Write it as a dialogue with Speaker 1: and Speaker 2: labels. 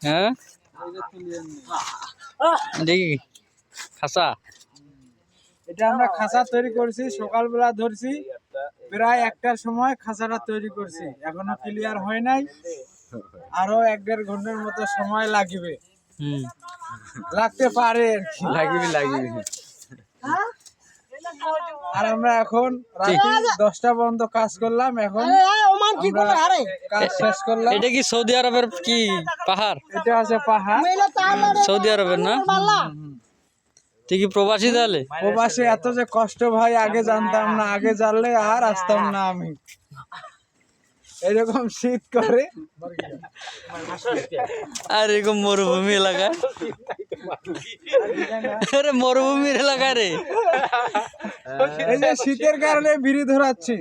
Speaker 1: হ্যাঁ দেখি খাসা
Speaker 2: এটা আমরা খাসা তৈরি করছি, সকালবেলা ধরছি, প্রায় 1টার সময় খাসাটা তৈরি করছি, এখনো ক্লিয়ার হয় নাই, আরো 1-1.5 ঘন্টার মতো সময় লাগবে, লাগতে পারে
Speaker 1: লাগবে
Speaker 2: আর আমরা এখন রাতে 10টা পর্যন্ত কাজ করলাম, এখন আমরা কাজ শেষ করলাম।
Speaker 1: এটা কি সৌদি আরবের কি পাহাড়?
Speaker 2: এটা আছে পাহাড়,
Speaker 1: সৌদি আরবের না? তুই কি প্রবাসী তাহলে?
Speaker 2: প্রবাসে এত যে কষ্ট ভাই আগে জানতাম না, আগে জানলে আর আসতাম না আমি। এরকম শীত করে
Speaker 1: আর এরকম মরুভূমি এলাকায়, আরে মরুভূমির এলাকায় রে,
Speaker 2: এই যে শীতের কারণে বিড়ি ধরাচ্ছি।